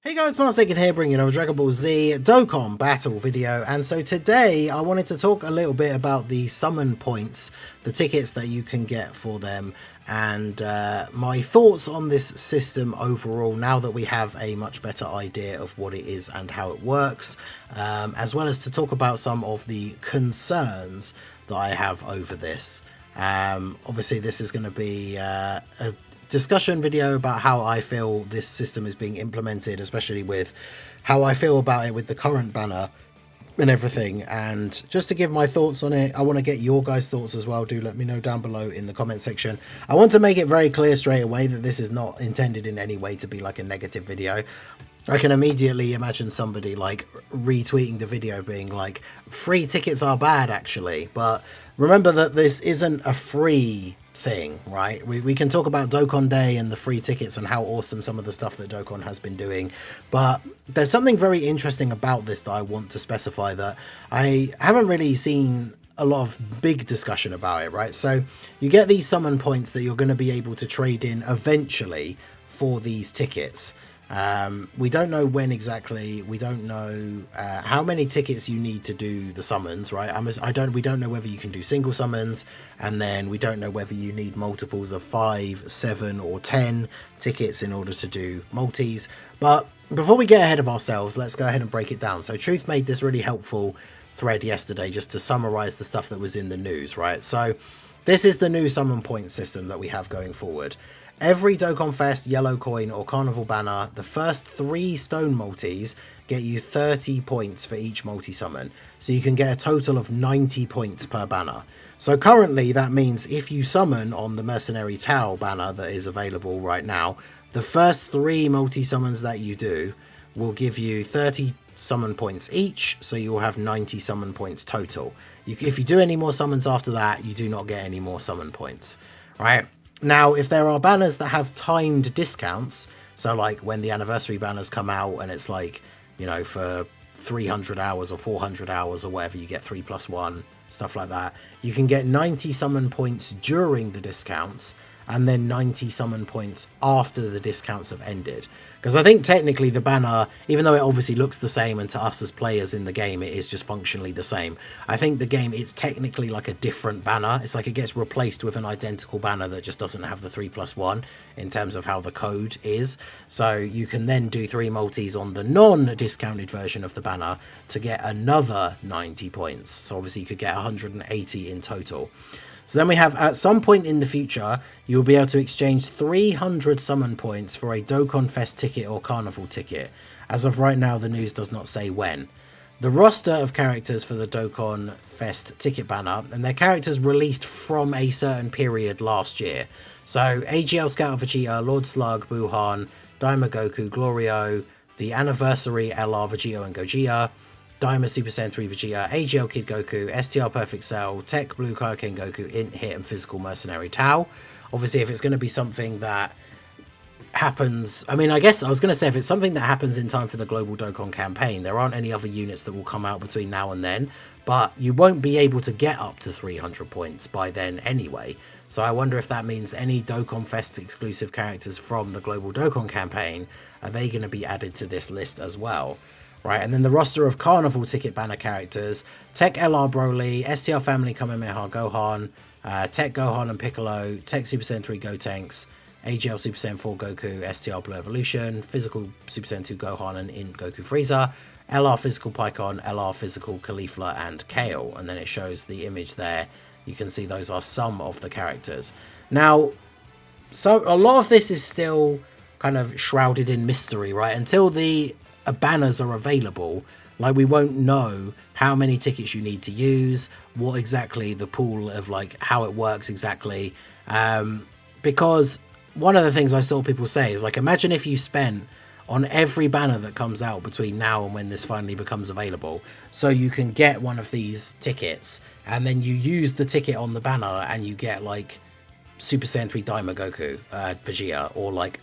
Hey guys, Marsegin here bringing you a Dragon Ball Z Dokkan battle video, and so today I wanted to talk a little bit about the summon points, the tickets that you can get for them, and my thoughts on this system overall now that we have a much better idea of what it is and how it works, as well as to talk about some of the concerns that I have over this. Obviously this is going to be a discussion video about how I feel this system is being implemented, especially with how I feel about it with the current banner and everything. And just to give my thoughts on it, I want to get your guys' thoughts as well. Do let me know down below in the comment section. I want to make it very clear straight away that this is not intended in any way to be like a negative video. I can immediately imagine somebody like retweeting the video being like, free tickets are bad actually. But remember that this isn't a free thing, right? We can talk about Dokkan Day and the free tickets and how awesome some of the stuff that Dokkan has been doing, but there's something very interesting about this that I want to specify that I haven't really seen a lot of big discussion about it, right? So you get these summon points that you're going to be able to trade in eventually for these tickets. We don't know when exactly. We don't know how many tickets you need to do the summons, right? We don't know whether you can do single summons, and then we don't know whether you need multiples of 5, 7, or 10 tickets in order to do multis. But before we get ahead of ourselves, let's go ahead and break it down. So Truth made this really helpful thread yesterday just to summarize the stuff that was in the news, right? So this is the new summon point system that we have going forward. Every Dokkan Fest, Yellow Coin, or Carnival banner, the first 3 stone multis get you 30 points for each multi-summon. So you can get a total of 90 points per banner. So currently that means if you summon on the Mercenary Tau banner that is available right now, the first 3 multi-summons that you do will give you 30 summon points each, so you'll have 90 summon points total. If you do any more summons after that, you do not get any more summon points, right? Now, if there are banners that have timed discounts, so like when the anniversary banners come out and it's like, you know, for 300 hours or 400 hours or whatever, you get 3+1, stuff like that, you can get 90 summon points during the discounts and then 90 summon points after the discounts have ended. Because I think technically the banner, even though it obviously looks the same and to us as players in the game it is just functionally the same, I think the game, it's technically like a different banner. It's like it gets replaced with an identical banner that just doesn't have the 3+1 in terms of how the code is. So you can then do 3 multis on the non-discounted version of the banner to get another 90 points. So obviously you could get 180 in total. So then we have, at some point in the future, you'll be able to exchange 300 summon points for a Dokkan Fest ticket or Carnival ticket. As of right now, the news does not say when. The roster of characters for the Dokkan Fest ticket banner, and their characters released from a certain period last year. So AGL Scout Vegeta, Lord Slug, Buhan, Daima Goku, Glorio, the Anniversary LR Vegeta and Gogeta, Daima Super Saiyan 3 Vegeta, AGL Kid Goku, STR Perfect Cell, Tech Blue Kaioken Goku, Int Hit, and Physical Mercenary Tau. Obviously, if it's going to be something that happens, I mean, I guess I was going to say if it's something that happens in time for the Global Dokkan campaign, there aren't any other units that will come out between now and then, but you won't be able to get up to 300 points by then anyway. So I wonder if that means any Dokkan Fest exclusive characters from the Global Dokkan campaign, are they going to be added to this list as well? Right, and then the roster of Carnival ticket banner characters: Tech LR Broly, STR Family Kamehameha Gohan, Tech Gohan and Piccolo, Tech Super Saiyan 3 Gotenks, AGL Super Saiyan 4 Goku, STR Blue Evolution, Physical Super Saiyan 2 Gohan and Int Goku Frieza, LR Physical Pycon, LR Physical Caulifla and Kale, and then it shows the image there. You can see those are some of the characters. Now, so a lot of this is still kind of shrouded in mystery, right? Until the banners are available, like we won't know how many tickets you need to use, what exactly the pool of like how it works exactly, because one of the things I saw people say is like, imagine if you spent on every banner that comes out between now and when this finally becomes available, so you can get one of these tickets and then you use the ticket on the banner and you get like Super Saiyan 3 Daima Goku Vegeta, or like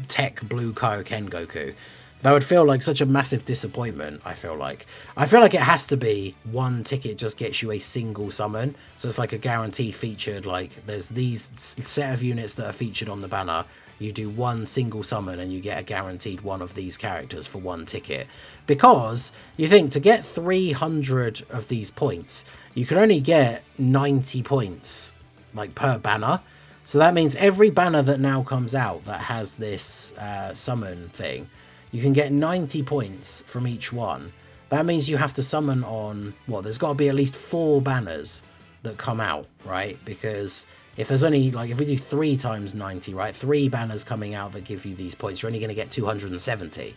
Tech Blue Kaioken Goku. That would feel like such a massive disappointment, I feel like. I feel like it has to be one ticket just gets you a single summon. So it's like a guaranteed featured, like there's these set of units that are featured on the banner. you do one single summon and you get a guaranteed one of these characters for one ticket. Because you think to get 300 of these points, you can only get 90 points like per banner. So that means every banner that now comes out that has this summon thing, you can get 90 points from each one. That means you have to summon on, what, there's got to be at least 4 banners that come out, right? Because if there's only, like, if we do 3 times 90, right, 3 banners coming out that give you these points, you're only going to get 270.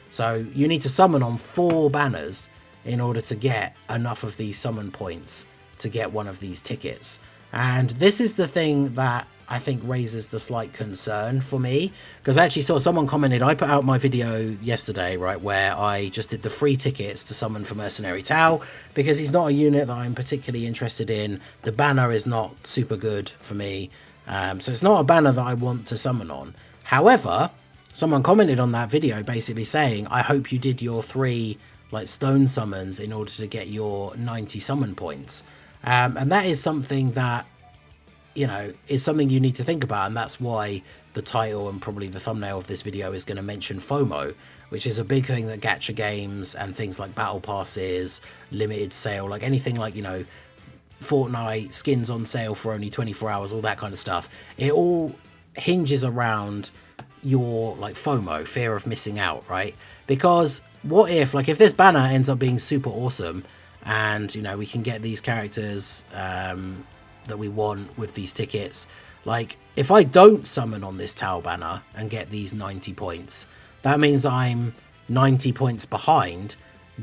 So you need to summon on 4 banners in order to get enough of these summon points to get one of these tickets. And this is the thing that I think raises the slight concern for me, because I actually saw someone commented, I put out my video yesterday, right, where I just did the free tickets to summon for Mercenary Tau, because he's not a unit that I'm particularly interested in. The banner is not super good for me, so it's not a banner that I want to summon on. However, someone commented on that video basically saying, I hope you did your 3 like stone summons in order to get your 90 summon points. And that is something that, you know, is something you need to think about, and that's why the title and probably the thumbnail of this video is going to mention FOMO, which is a big thing that gacha games and things like battle passes, limited sale, like anything like, you know, Fortnite skins on sale for only 24 hours, all that kind of stuff. It all hinges around your like FOMO, fear of missing out, right? Because what if, like, if this banner ends up being super awesome and, you know, we can get these characters that we want with these tickets, like, if I don't summon on this Tau banner and get these 90 points, that means I'm 90 points behind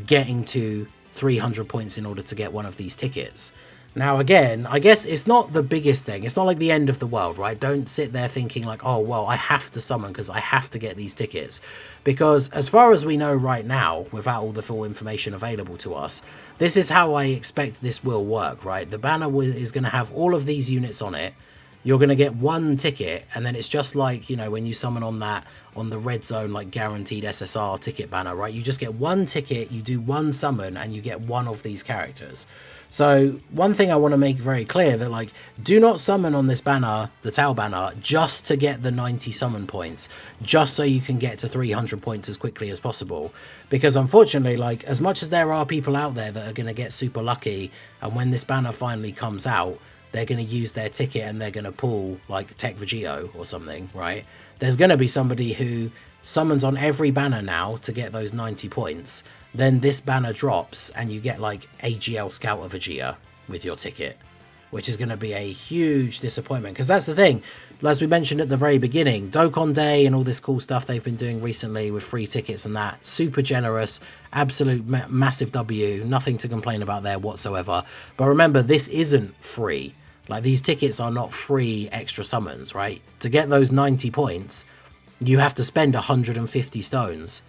getting to 300 points in order to get one of these tickets. Now, again, I guess it's not the biggest thing. It's not like the end of the world, right? Don't sit there thinking like, oh, well, I have to summon because I have to get these tickets. Because as far as we know right now, without all the full information available to us, this is how I expect this will work, right? The banner is going to have all of these units on it. You're going to get 1 ticket, and then it's just like, you know, when you summon on that, on the red zone, like guaranteed SSR ticket banner, right? You just get 1 ticket, you do 1 summon, and you get 1 of these characters. So one thing I want to make very clear, that like, do not summon on this banner, the Tau banner, just to get the 90 summon points, just so you can get to 300 points as quickly as possible. Because unfortunately, like, as much as there are people out there that are going to get super lucky, and when this banner finally comes out, they're going to use their ticket and they're going to pull like Tech Vegito or something, right? There's going to be somebody who summons on every banner now to get those 90 points. Then this banner drops and you get like AGL Scout of Vegeta with your ticket, which is going to be a huge disappointment. Because that's the thing, as we mentioned at the very beginning, Dokkan Day and all this cool stuff they've been doing recently with free tickets and that, super generous, absolute massive W, nothing to complain about there whatsoever. But remember, this isn't free. Like, these tickets are not free extra summons, right? To get those 90 points, you have to spend 150 stones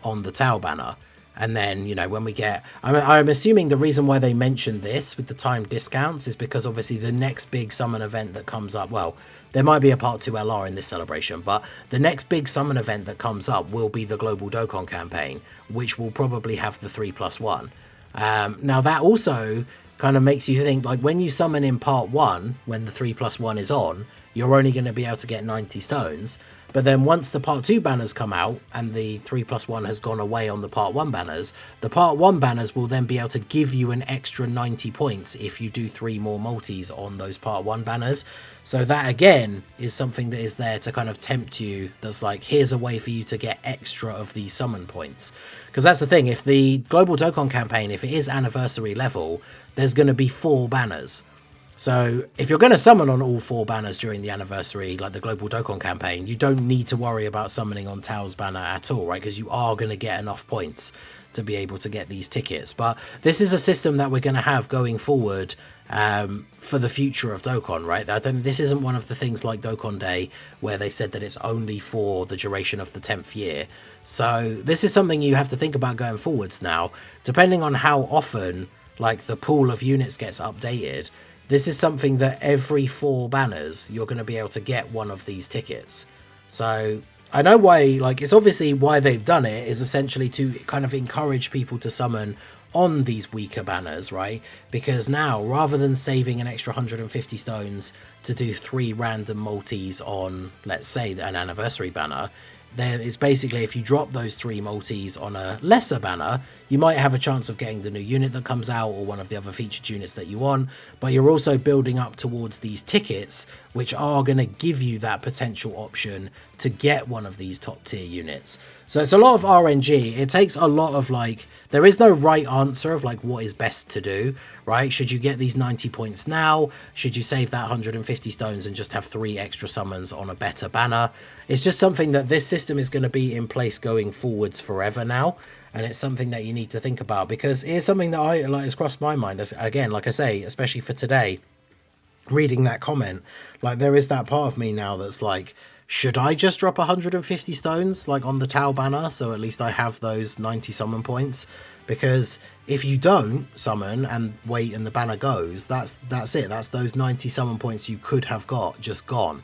on the Tau banner. And then, you know, when we get... I'm assuming the reason why they mentioned this with the time discounts is because obviously the next big summon event that comes up... Well, there might be a Part 2 LR in this celebration, but the next big summon event that comes up will be the Global Dokkan campaign, which will probably have the 3+1. Now, that also kind of makes you think, like, when you summon in Part 1, when the 3+1 is on, you're only going to be able to get 90 stones. But then once the Part 2 banners come out and the 3+1 has gone away on the Part 1 banners, the Part 1 banners will then be able to give you an extra 90 points if you do 3 more multis on those Part 1 banners. So that, again, is something that is there to kind of tempt you. That's like, here's a way for you to get extra of these summon points. Because that's the thing, if the Global Dokkan campaign, if it is anniversary level, there's going to be 4 banners. So if you're going to summon on all 4 banners during the anniversary, like the Global Dokkan campaign, you don't need to worry about summoning on Tau's banner at all, right? Because you are going to get enough points to be able to get these tickets. But this is a system that we're going to have going forward for the future of Dokkan, right? This isn't one of the things like Dokkan Day where they said that it's only for the duration of the 10th year. So this is something you have to think about going forwards now. Depending on how often, like, the pool of units gets updated, this is something that every 4 banners, you're going to be able to get one of these tickets. So I know why, like, it's obviously why they've done it is essentially to kind of encourage people to summon on these weaker banners, right? Because now, rather than saving an extra 150 stones to do 3 random multis on, let's say, an anniversary banner, there is basically, if you drop those 3 multis on a lesser banner, you might have a chance of getting the new unit that comes out or one of the other featured units that you want, but you're also building up towards these tickets, which are going to give you that potential option to get one of these top tier units. So it's a lot of RNG. It takes a lot of there is no right answer of what is best to do, right? Should you get these 90 points now? Should you save that 150 stones and just have 3 extra summons on a better banner? It's just something that this system is going to be in place going forwards forever now. And it's something that you need to think about, because it's something that has crossed my mind. Again, like I say, especially for today, reading that comment, there is that part of me now that's should I just drop 150 stones on the Tau banner, so at least I have those 90 summon points? Because if you don't summon and wait and the banner goes, that's it. That's those 90 summon points you could have got just gone.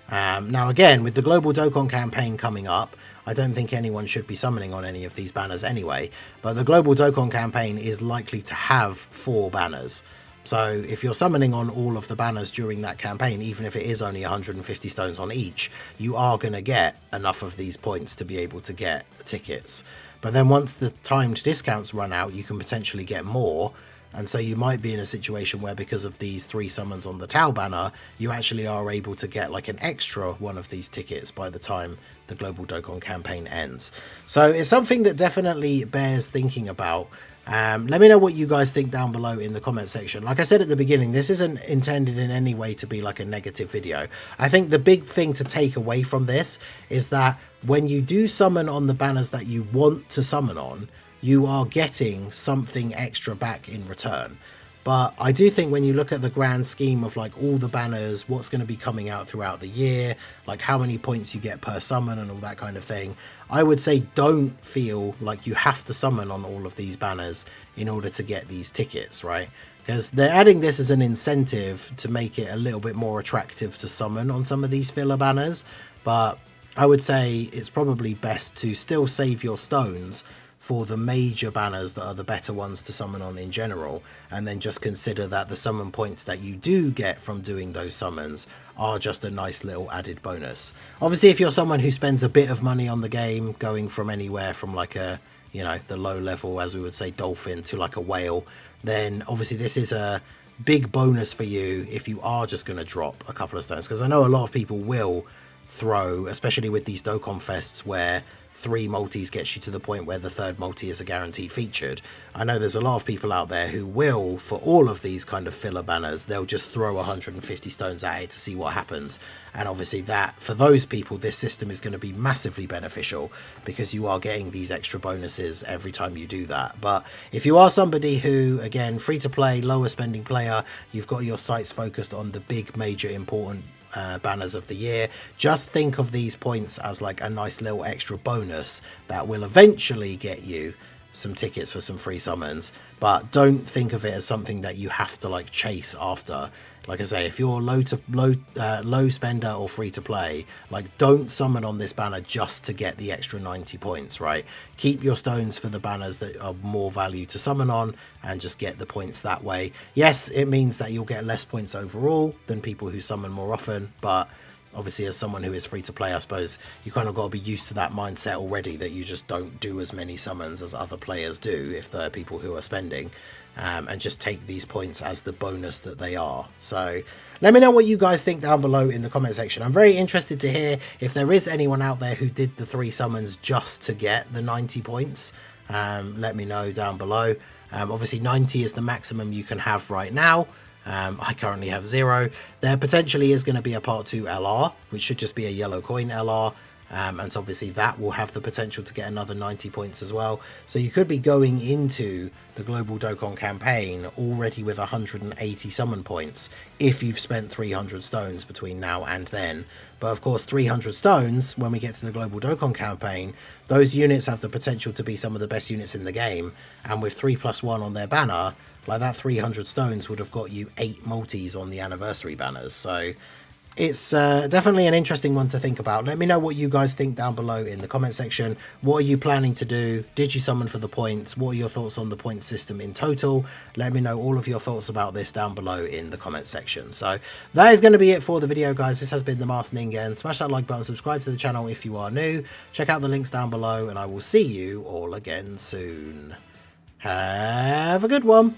Now again, with the global Dokkan campaign coming up, I don't think anyone should be summoning on any of these banners anyway, but the global Dokkan campaign is likely to have 4 banners. So if you're summoning on all of the banners during that campaign, even if it is only 150 stones on each, you are going to get enough of these points to be able to get the tickets. But then once the timed discounts run out, you can potentially get more. And so you might be in a situation where, because of these 3 summons on the Tau banner, you actually are able to get an extra one of these tickets by the time the global Dokkan campaign ends. So it's something that definitely bears thinking about. Let me know what you guys think down below in the comment section. Like I said at the beginning, this isn't intended in any way to be a negative video. I think the big thing to take away from this is that when you do summon on the banners that you want to summon on, you are getting something extra back in return. But I do think when you look at the grand scheme of all the banners, what's going to be coming out throughout the year, how many points you get per summon and all that kind of thing, I would say don't feel like you have to summon on all of these banners in order to get these tickets, right? Because they're adding this as an incentive to make it a little bit more attractive to summon on some of these filler banners. But I would say it's probably best to still save your stones for the major banners that are the better ones to summon on in general, and then just consider that the summon points that you do get from doing those summons are just a nice little added bonus. Obviously, if you're someone who spends a bit of money on the game, going from anywhere from the low level, as we would say, dolphin to a whale, then obviously this is a big bonus for you if you are just going to drop a couple of stones. Because I know a lot of people will throw, especially with these Dokkan fests where 3 multis gets you to the point where the 3rd multi is a guaranteed featured. I know there's a lot of people out there who will, for all of these kind of filler banners, they'll just throw 150 stones at it to see what happens. And obviously that, for those people, this system is going to be massively beneficial, because you are getting these extra bonuses every time you do that. But if you are somebody who, again, free to play, lower spending player, you've got your sights focused on the big, major, important banners of the year, just think of these points as a nice little extra bonus that will eventually get you some tickets for some free summons, but don't think of it as something that you have to chase after. Like I say, if you're low spender or free to play, don't summon on this banner just to get the extra 90 points, right? Keep your stones for the banners that are more value to summon on, and just get the points that way. Yes, it means that you'll get less points overall than people who summon more often, but obviously as someone who is free to play, I suppose you kind of got to be used to that mindset already, that you just don't do as many summons as other players do if they're people who are spending, and just take these points as the bonus that they are. So let me know what you guys think down below in the comment section. I'm very interested to hear if there is anyone out there who did the 3 summons just to get the 90 points. Let me know down below. Obviously 90 is the maximum you can have right now. I currently have 0. There potentially is going to be a part 2 LR, which should just be a yellow coin LR, and so obviously that will have the potential to get another 90 points as well. So you could be going into the global Dokkan campaign already with 180 summon points if you've spent 300 stones between now and then. But of course 300 stones, when we get to the global Dokkan campaign, those units have the potential to be some of the best units in the game, and with 3+1 on their banner, that 300 stones would have got you 8 multis on the anniversary banners. So It's definitely an interesting one to think about. Let me know what you guys think down below in the comment section. What are you planning to do? Did you summon for the points? What are your thoughts on the point system in total? Let me know all of your thoughts about this down below in the comment section. So that is going to be it for the video, guys. This has been the Masked Ningen. Smash that like button, subscribe to the channel if you are new. Check out the links down below, and I will see you all again soon. Have a good one.